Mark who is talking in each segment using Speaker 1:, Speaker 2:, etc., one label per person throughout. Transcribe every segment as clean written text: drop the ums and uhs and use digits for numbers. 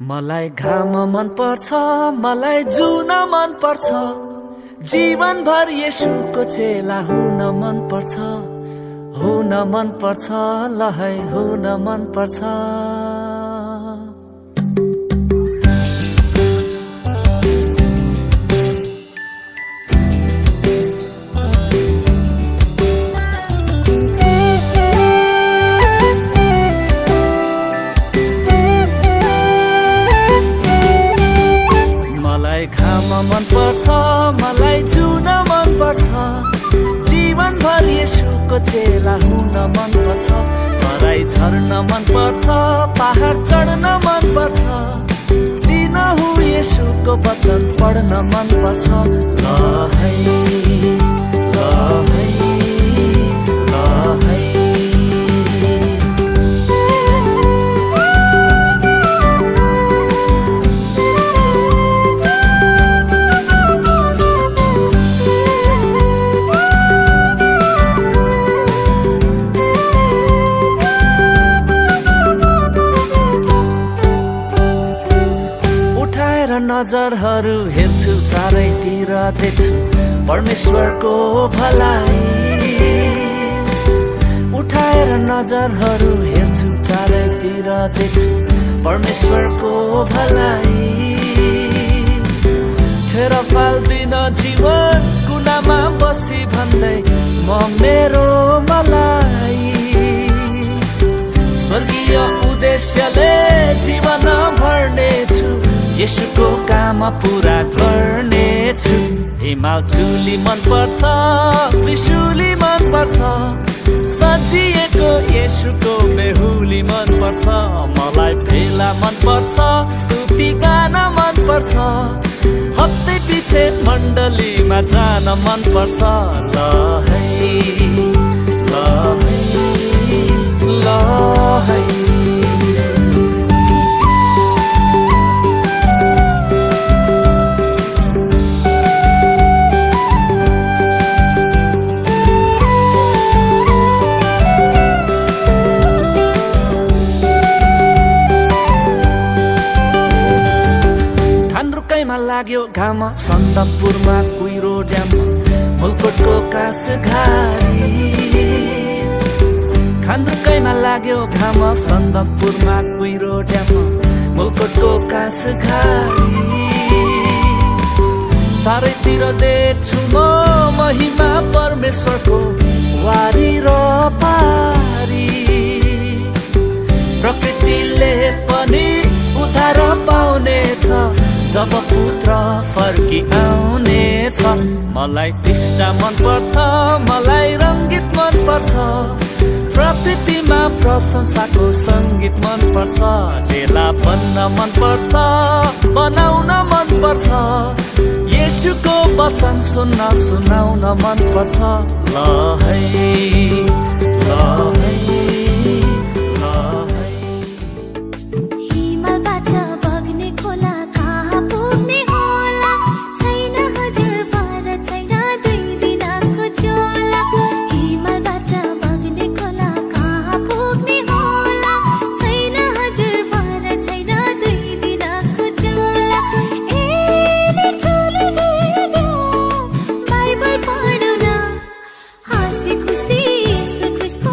Speaker 1: मलाई घाम मन पर्छ, मलाई जुन मन पर्छ, जीवनभर येशूको चेला हुन मन पर्छ, हुन मन पर्छ, ल है हुन मन पर्छ। घाम मन पर्छ, मलाई जुन मन पर्छ, जीवनभर येशूको चेला हुन मन पर्छ, तराई झर्न मन पर्छ, पहाड चढ्न मन पर्छ, दिनहु येशूको वचन पढ्न मन पर्छ, ल है ल है ल है। नजरहरू हेर्छु चारैतिर देख्छु परमेश्वरको भलाई, उठाएर नजरहरू हेर्छु चारैतिर देख्छु परमेश्वरको भलाई। खेर फाल्दिन जीवन कुनामा बसी भन्दै म मेरो मलाई, स्वर्गीय उद्देश्यले जीवन भर्नेछु, येशूको काम पूरा गर्नेछु। हिमाल चुली मन पर्छ, त्रिशूली मन पर्छ, सजिएको येशूको बेहुली मन पर्छ, मलाई भेला मन पर्छ, स्तुति गान मन पर्छ, हप्तै पछि मण्डलीमा जान मन पर्छ, ल है ल है ल है। लाग्यो घाम सन्दकपुरमा कुहिरो ड्याममा मुलकोटको कास घारी, खान्द्रुकैमा लाग्यो घाम सन्दकपुरमा कुहिरो ड्याममा मुलकोटको कास घारी। चारैतिर देख्छु म महिमा परमेश्वरको वारी र पारी, प्रकृतिले पनि उद्धार पाउनेछ जब पुत्र फर्की आउनेछ। मलाई कृष्ण मन पर्छ, मलाई रङ्गीत मन पर्छ, प्रकृतिमा प्रशंसाको सङ्गीत मन पर्छ, चेला बन्न मन पर्छ, बनाउन मन पर्छ, येशूको वचन सुन्न सुनाउन मन पर्छ, ल है ल है।
Speaker 2: खुसी खुसी यीशु ख्रीष्टको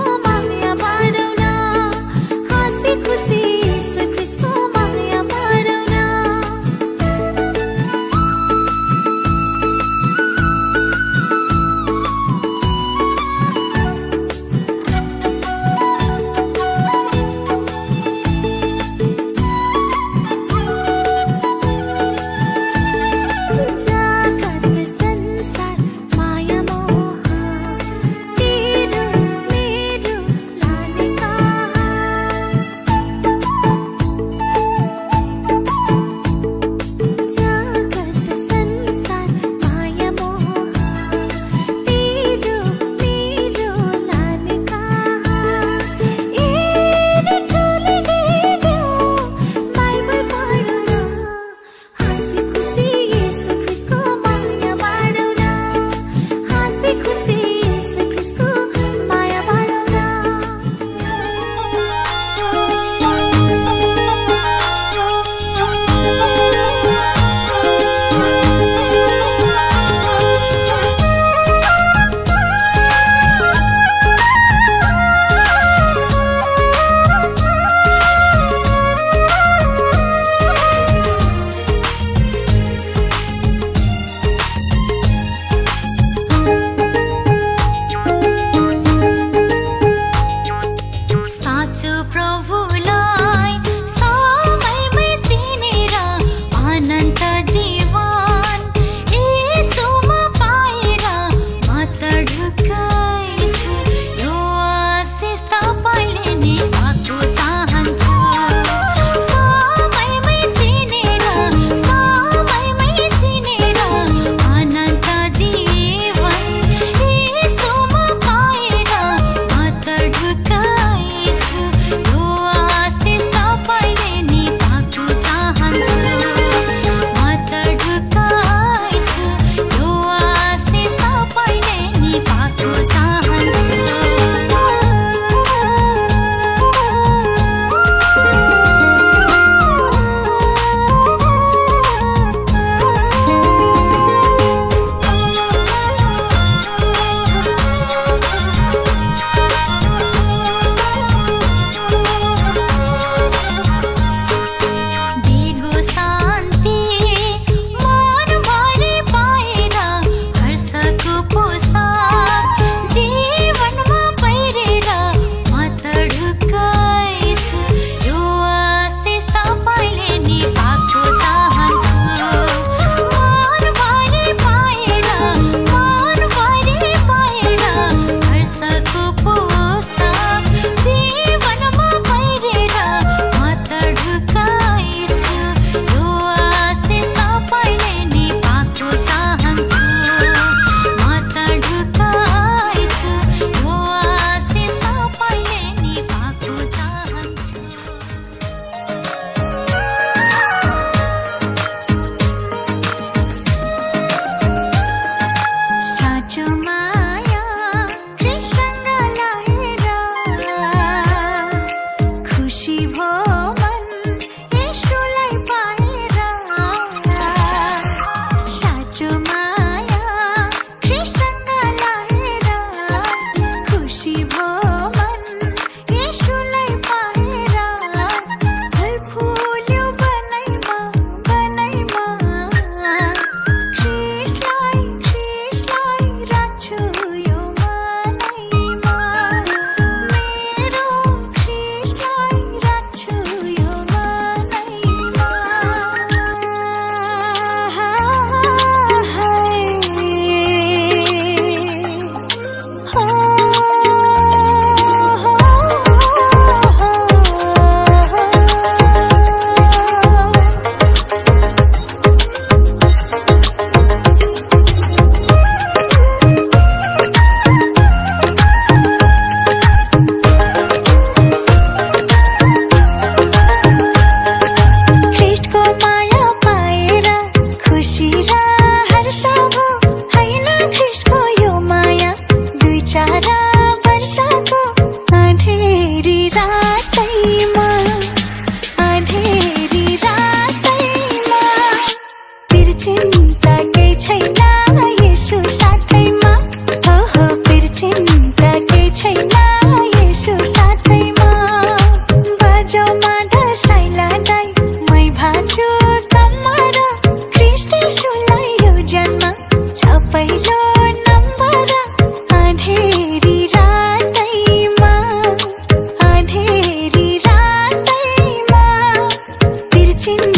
Speaker 2: चिन्न